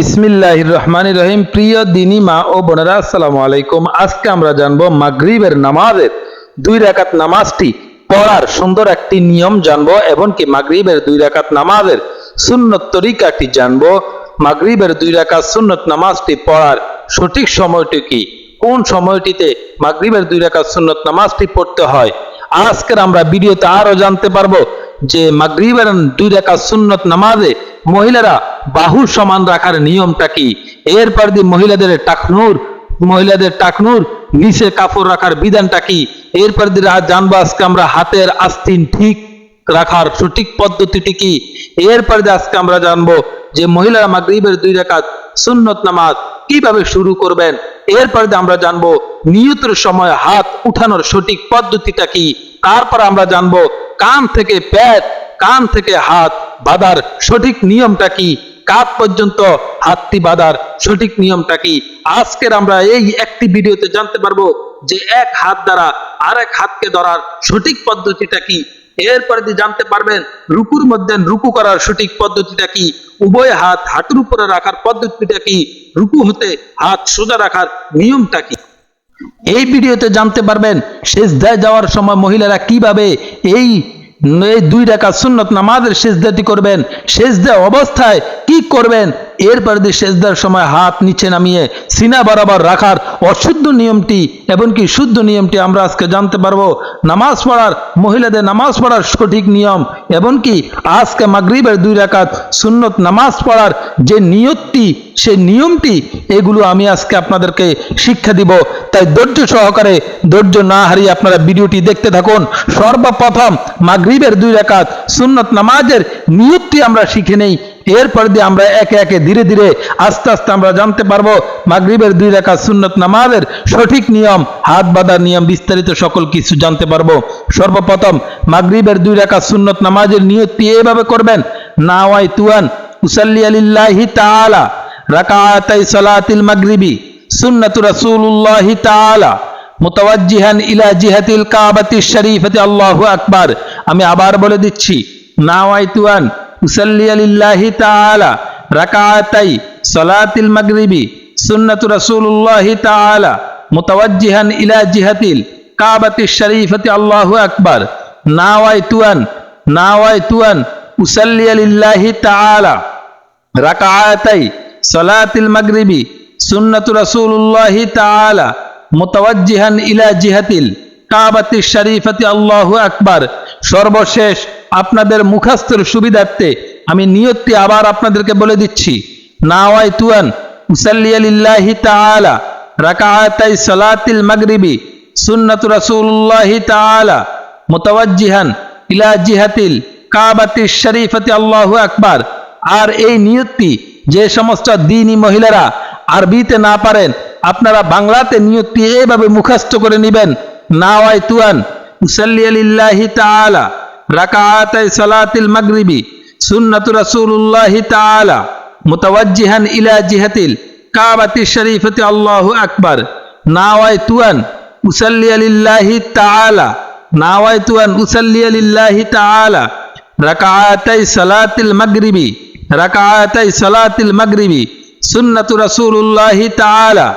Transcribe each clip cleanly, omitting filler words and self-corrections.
বিসমিল্লাহির রহমানির রহিম। প্রিয় দিনী মা ও বোনেরা, আসসালামু আলাইকুম। আজকে আমরা জানবো মাগরিবের নামাজের 2 রাকাত নামাজটি পড়ার সুন্দর একটি নিয়ম জানবো এবং কি মাগরিবের 2 রাকাত নামাজের সুন্নত তরিকাটি জানবো। মাগরিবের 2 রাকাত সুন্নত নামাজটি পড়ার সঠিক সময়টি কি, কোন সময়টিতে মাগরিবের 2 রাকাত সুন্নত নামাজটি পড়তে হয়, আজকের আমরা ভিডিওতে আরো জানতে পারবো যে মাগরিবের 2 রাকাত সুন্নত নামাজে মহিলারা বাহু সমান রাখার নিয়মটা কি। এরপর দিয়ে মহিলাদের টাকনুর নিচে কাপড় রাখার বিধানটা কি। এরপর দিয়ে জানবো আজকে আমরা হাতের আস্তিন ঠিক রাখার সঠিক পদ্ধতিটি কি। এরপর দিয়ে আজকে আমরা জানবো যে মহিলারা মাগরিবের 2 রাকাত সুন্নত নামাজ কিভাবে শুরু করবেন। এরপর দিয়ে আমরা জানবো নিয়তের সময় হাত উঠানোর সঠিক পদ্ধতিটা কি। তারপর আমরা জানবো কান থেকে পেট, কান থেকে হাত বাঁধার সঠিক নিয়মটা কি, কাঁধ পর্যন্ত হাতটি বাঁধার সঠিক নিয়মটা কি। আজকের আমরা এই একটি ভিডিওতে জানতে পারবো যে এক হাত দ্বারা আরেক হাতকে ধরার সঠিক পদ্ধতিটা কি। এরপরে দিয়ে জানতে পারবেন রুকুর মধ্যে রুকু করার সঠিক পদ্ধতিটা কি, উভয় হাত হাঁটুর উপরে রাখার পদ্ধতিটা কি, রুকু হতে হাত সোজা রাখার নিয়মটা কি। এই ভিডিওতে জানতে পারবেন সিজদায় যাওয়ার সময় মহিলারা কিভাবে এই 2 রাকাত সুন্নত নামাজের সিজদাটি করবেন, সিজদা অবস্থায় কি করবেন। এরপর দিয়ে সিজদার সময় হাত নিচে নামিয়ে সিনা বরাবর রাখার অশুদ্ধ নিয়মটি এবং কি শুদ্ধ নিয়মটি আমরা আজকে জানতে পারবো। মহিলাদের নামাজ পড়ার সঠিক নিয়ম এবং কি আজকে মাগরিবের 2 রাকাত সুন্নত নামাজ পড়ার যে নিয়তটি, সেই নিয়মটি, এগুলো আমি আজকে আপনাদেরকে শিক্ষা দিব। তাই ধৈর্য সহকারে, ধৈর্য না হারিয়ে আপনারা ভিডিওটি দেখতে থাকুন। সর্বপ্রথম মাগরিবের 2 রাকাত সুন্নত নামাজের নিয়তটি আমরা শিখে নেই। এরপর দিয়ে আমরা একে একে ধীরে ধীরে আস্তে আস্তে আমরা জানতে পারবো মাগরিবের 2 রাকাত সুন্নত নামাজের সঠিক নিয়ম, হাত বাঁধার নিয়ম, বিস্তারিত সকল কিছু জানতে পারবো। সর্বপ্রথম মাগরিবের 2 রাকাত সুন্নত নামাজের নিয়তটি এভাবে করবেন। নাওয়াইতু আন উসাল্লি লিল্লাহি তাআলা রাকাতাই সালাতিল মাগরিবি সুন্নাতু রাসূলুল্লাহি তাআলা মুতাওয়াজ্জিহান ইলা জিহাতিল কাবাতিশ শরীফাতি আল্লাহু আকবার। আমি আবার বলে দিচ্ছি, নাওয়াইতু আন উসাল্লি লিল্লাহি তাআলা রাকাতাই সালাতিল মাগরিবি সুন্নাতু রাসূলুল্লাহি তাআলা মুতাওয়াজ্জিহান ইলা জিহাতিল কাবাতিশ শরীফাতি আল্লাহু আকবার। নাওয়াইতু আন উসাল্লি লিল্লাহি তাআলা রাকাতাই সালাতিল মাগরিবি সুন্নাতু রাসূলুল্লাহি তাআলা মুতাওয়াজ্জিহান ইলা জিহাতিল কাবাতিশ শরীফাতি আল্লাহু আকবার। সর্বশেষ আপনাদের মুখস্থের সুবিধার্থে আমি নিয়তটি আবার আপনাদেরকে বলে দিচ্ছি। নাওয়াইতু আন উসাল্লি লিল্লাহি তাআলা রাকাতাই সালাতিল মাগরিবি সুন্নাতু রাসূলুল্লাহি তাআলা মুতাওয়াজ্জিহান ইলা জিহাতিল কাবাতিশ শরীফাতি আল্লাহু আকবার। আর এই নিয়তটি যে সমস্ত দ্বীনী মহিলারা আরবিতে না পারেন, আপনারা বাংলাতে নিয়তটি এভাবে মুখস্থ করে নেবেন। নাওয়াইতু আন উসাল্লি লিল্লাহি তাআলা রাকাতাই সালাতিল মাগরিবি সুন্নাতু রাসূলুল্লাহি তাআলা মুতাওয়াজ্জিহান ইলা জিহাতিল কাবাতিশ শরীফাতি আল্লাহু আকবার। নাওয়াইতু আন উসাল্লি লিল্লাহি তাআলা রাকাতাই সালাতিল মাগরিবি সুন্নাতু রাসূলুল্লাহি তাআলা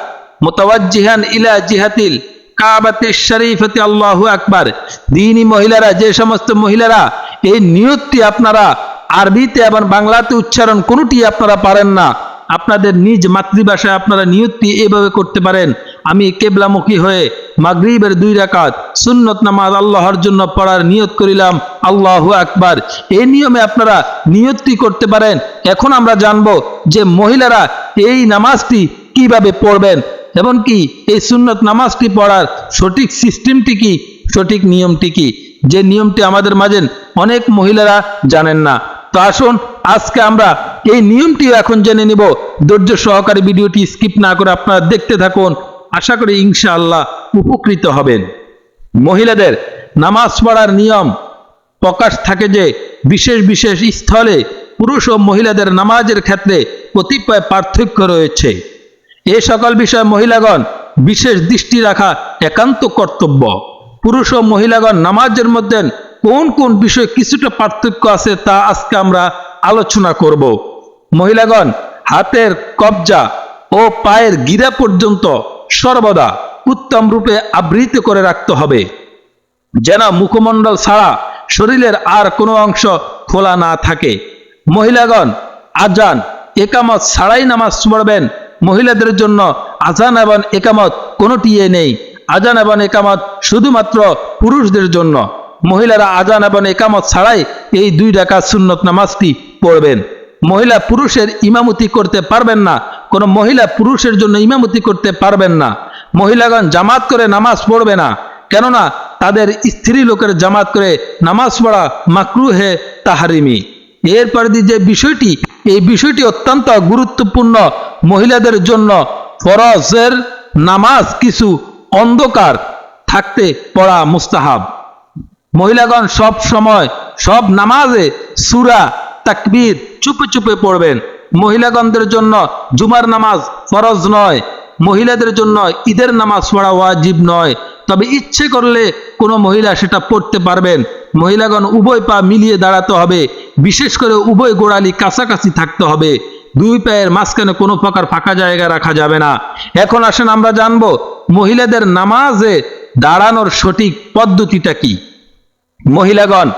মুতাওয়াজ্জিহান ইলা জিহাতিল কাবাতিশ শরীফাতি আল্লাহু আকবার। দ্বীনী মহিলারা, যে সমস্ত মহিলারা এই নিয়তটি আপনারা আরবিতে এবং বাংলাতে উচ্চারণ কোনোটি আপনারা পারেন না, আপনাদের নিজ মাতৃভাষায় আপনারা নিয়তটি এভাবে করতে পারেন। আমি কিবলামুখী হয়ে মাগরিবের 2 রাকাত সুন্নত নামাজ আল্লাহর জন্য পড়ার নিয়ত করিলাম, আল্লাহু আকবার। এই নিয়মে আপনারা নিয়তটি করতে পারেন। এখন আমরা জানবো যে মহিলারা এই নামাজটি কিভাবে পড়বেন এবং কি এই সুন্নত নামাজটি পড়ার সঠিক সিস্টেমটি কি, সঠিক নিয়মটি কি, যে নিয়মটি আমাদের মাঝে অনেক মহিলারা জানেন না। তো আসুন আজকে আমরা এই নিয়মটি এখন জেনে নিব। ধৈর্য সহকারে ভিডিওটি স্কিপ না করে আপনারা দেখতে থাকুন। আশা করি ইনশাআল্লাহ উপকৃত হবেন। মহিলাদের নামাজ পড়ার নিয়ম প্রকাশ থাকে যে বিশেষ বিশেষ স্থলে পুরুষ ও মহিলাদের নামাজের ক্ষেত্রে কতিপয় পার্থক্য রয়েছে। এ সকল বিষয়ে মহিলাগণ বিশেষ দৃষ্টি রাখা একান্ত কর্তব্য। পুরুষ ও মহিলাগণ নামাজের মধ্যে কোন কোন বিষয়ে কিছুটা পার্থক্য আছে তা আজকে আমরা আলোচনা করব। মহিলাগণ হাতের কবজা ও পায়ের গিরা পর্যন্ত সর্বদা উত্তম রূপে আবৃত করে রাখতে হবে, যেন মুখমণ্ডল ছাড়া শরীরের আর কোনো অংশ খোলা না থাকে। মহিলাগণ আজান একামত ছাড়াই নামাজ পড়বেন। মহিলাদের জন্য আজান এবং একামত কোনোটিই নেই। আজান এবং একামত শুধুমাত্র পুরুষদের জন্য। মহিলারা আজান এবং একামত ছাড়াই এই 2 রাকাত সুন্নত নামাজটি পড়বেন। মহিলা পুরুষের ইমামতি করতে পারবেন না। কোনো মহিলা পুরুষের জন্য ইমামতি করতে পারবেন না। মহিলাগণ জামাত করে নামাজ পড়বে না, কেননা তাদের স্ত্রী লোকের জামাত করে নামাজ পড়া মাকরুহে তাহারিমি। এরপর যে বিষয়টি, এই বিষয়টি অত্যন্ত গুরুত্বপূর্ণ। মহিলাদের জন্য ফরজের নামাজ কিছু অন্ধকার থাকতে পড়া মুস্তাহাব। মহিলাগণ সব সময় সব নামাজে সূরা তাকবীর চুপে চুপে পড়বেন। মহিলাগণদের জন্য জুমার নামাজ ফরজ নয়। মহিলাদের জন্য ঈদের নামাজ পড়া ওয়াজিব নয়, তবে ইচ্ছে করলে কোনো মহিলা সেটা পড়তে পারবেন। মহিলাগণ উভয় পা মিলিয়ে দাঁড়াতে হবে, বিশেষ করে উভয় গোড়ালি কাছাকাছি থাকতে হবে। 2 পায়ের মাঝখানে কোনো প্রকার ফাঁকা জায়গা রাখা যাবে না। এখন আসেন আমরা জানবো মহিলাদের নামাজে দাঁড়ানোর সঠিক পদ্ধতিটা কি। মহিলাগণ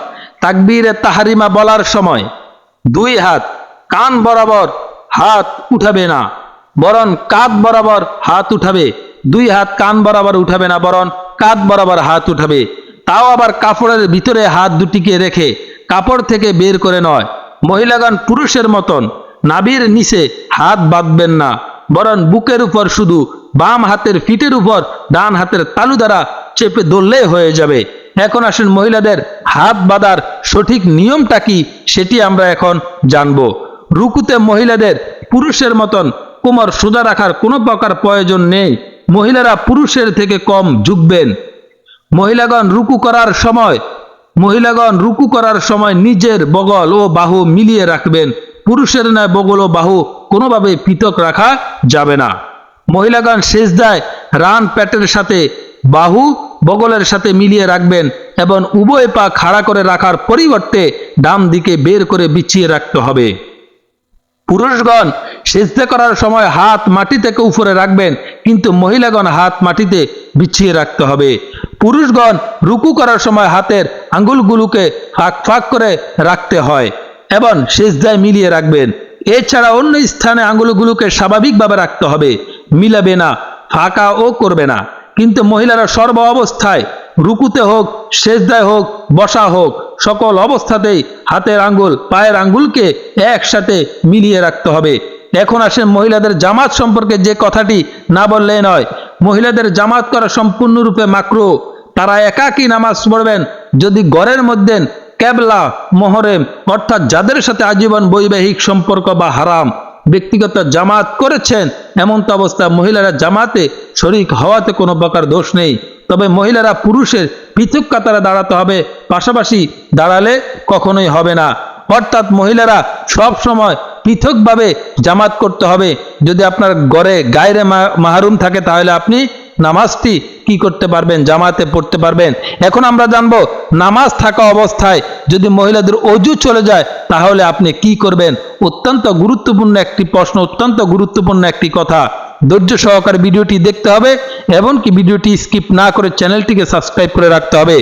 তাকবীরে তাহারিমা বলার সময় 2 হাত কান বরাবর হাত উঠাবে না, বরং কাঁধ বরাবর হাত উঠাবে। 2 হাত কান বরাবর উঠাবে না, বরং কাঁধ বরাবর হাত উঠাবে। তাও আবার কাপড়ের ভিতরে হাত দুটিকে রেখে, কাপড় থেকে বের করে নয়। মহিলাগণ পুরুষের মতন নাভির নিচে হাত বাঁধবেন না, বরং বুকের উপর শুধু বাম হাতের ফিটের উপর ডান হাতের তালু দ্বারা চেপে ধরলেই হয়ে যাবে। এখন আসেন মহিলাদের হাত বাঁধার সঠিক নিয়মটা কি সেটি আমরা এখন জানব। রুকুতে মহিলাদের পুরুষের মতন কোমর সোজা রাখার কোনো প্রকার প্রয়োজন নেই। মহিলারা পুরুষের থেকে কম ঝুঁকবেন। মহিলাগণ রুকু করার সময় নিজের বগল ও বাহু মিলিয়ে রাখবেন। পুরুষের ন্যায় বগল ও বাহু কোনোভাবে পৃথক রাখা যাবে না। মহিলাগণ সেজদায় রান পেটের সাথে বাহু বগলের সাথে মিলিয়ে রাখবেন এবং উভয় পা খাড়া করে রাখার পরিবর্তে ডান দিকে বের করে বিছিয়ে রাখতে হবে। পুরুষগণ সেজদা করার সময় হাত মাটি থেকে উপরে রাখবেন, কিন্তু মহিলাগণ হাত মাটিতে বিছিয়ে রাখতে হবে। পুরুষগণ রুকু করার সময় হাতের আঙ্গুলগুলোকে ফাঁক ফাঁক করে রাখতে হয় এবং সেজদায় মিলিয়ে রাখবেন। এছাড়া অন্য স্থানে আঙ্গুলগুলোকে স্বাভাবিকভাবে রাখতে হবে, মিলাবে না, ফাঁকাও করবে না। কিন্তু মহিলারা সর্ব অবস্থায়, রুকুতে হোক, সেজদায় হোক, বসা হোক, সকল অবস্থাতেই হাতের আঙ্গুল পায়ের আঙ্গুলকে একসাথে মিলিয়ে রাখতে হবে। এখন আসেন মহিলাদের জামাত সম্পর্কে যে কথাটি না বললে নয়। মহিলাদের জামাত করা সম্পূর্ণরূপে মাকরুহ। তারা একাকী নামাজ পড়বেন যদি ঘরের মধ্যে কেবলা মোহরেম অর্থাৎ যাদের সাথে আজীবন বৈবাহিক সম্পর্ক বা হারাম ব্যক্তিগত জামাত করেছেন, এমন তো অবস্থায় মহিলারা জামাতে শরীক হওয়াতে কোনো প্রকার দোষ নেই। তবে মহিলারা পুরুষের পৃথক কাতারে দাঁড়াতে হবে, পাশাপাশি দাঁড়ালে কখনোই হবে না। অর্থাৎ মহিলারা সব সময় পৃথকভাবে জামাত করতে হবে। যদি আপনার ঘরে গায়রে মাহরুম থাকে তাহলে আপনি নামাজটি কি করতে পারবেন, জামাতে পড়তে পারবেন। এখন আমরা জানবো নামাজ থাকা অবস্থায় যদি মহিলাদের অজু চলে যায় তাহলে আপনি কি করবেন। অত্যন্ত গুরুত্বপূর্ণ একটি প্রশ্ন, অত্যন্ত গুরুত্বপূর্ণ একটি কথা। ধৈর্য সহকারে ভিডিওটি দেখতে হবে এবং কি ভিডিওটি স্কিপ না করে চ্যানেলটিকে সাবস্ক্রাইব করে রাখতে হবে।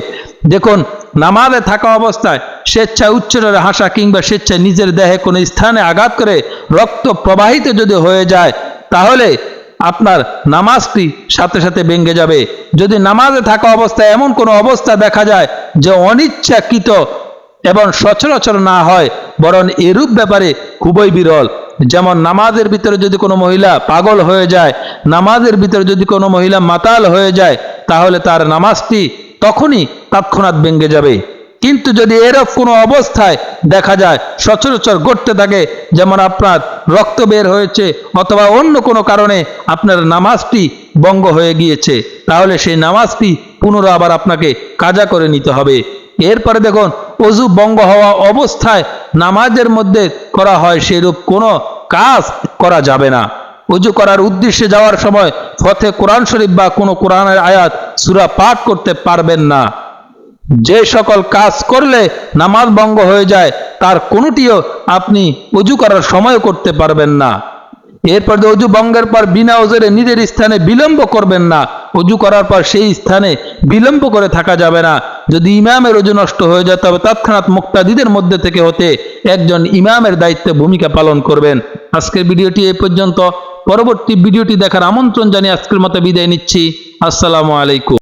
দেখুন, নামাজে থাকা অবস্থায় স্বেচ্ছায় উচ্চস্বরে হাসা কিংবা স্বেচ্ছায় নিজের দেহে কোনো স্থানে আঘাত করে রক্ত প্রবাহিত যদি হয়ে যায় তাহলে আপনার নামাজটি সাথে সাথে ভেঙে যাবে। যদি নামাজে থাকা অবস্থায় এমন কোনো অবস্থা দেখা যায় যে অনিচ্ছাকৃত এবং সচরাচর না হয়, বরং এরূপ ব্যাপারে খুবই বিরল, যেমন নামাজের ভিতরে যদি কোনো মহিলা পাগল হয়ে যায়, নামাজের ভিতরে যদি কোনো মহিলা মাতাল হয়ে যায়, তাহলে তার নামাজটি তখনই তৎক্ষণাৎ ভেঙে যাবে। কিন্তু যদি এরকম কোনো অবস্থায় দেখা যায় সচরাচর ঘটতে থাকে, যেমন আপনার রক্ত বের হয়েছে অথবা অন্য কোনো কারণে আপনার নামাজটি ভঙ্গ হয়ে গিয়েছে, তাহলে সেই নামাজটি পুনরায় আবার আপনাকে কাজা করে নিতে হবে। এরপরে দেখুন, অজু ভঙ্গ হওয়া অবস্থায় নামাজের মধ্যে করা হয় সেরূপ কোনো কাজ করা যাবে না। অজু করার উদ্দেশ্যে যাওয়ার সময় পথে কোরআন শরীফ বা কোনো কোরআনের আয়াত সূরা পাঠ করতে পারবেন না। যে সকল কাজ করলে নামাজ ভঙ্গ হয়ে যায় তার কোনোটিও আপনি অজু করার সময় করতে পারবেন না। এরপর অজু ভঙ্গের পর বিনা ওজরে নিজের স্থানে বিলম্ব করবেন না। অজু করার পর সেই স্থানে বিলম্ব করে থাকা যাবে না। যদি ইমামের অজু নষ্ট হয়ে যায় তবে তৎক্ষণাৎ মুক্তাদিদের মধ্যে থেকে হতে একজন ইমামের দায়িত্বে ভূমিকা পালন করবেন। আজকের ভিডিওটি এই পর্যন্ত। পরবর্তী ভিডিওটি দেখার আমন্ত্রণ জানিয়ে আজকের মতো বিদায় নিচ্ছি। আসসালামু আলাইকুম।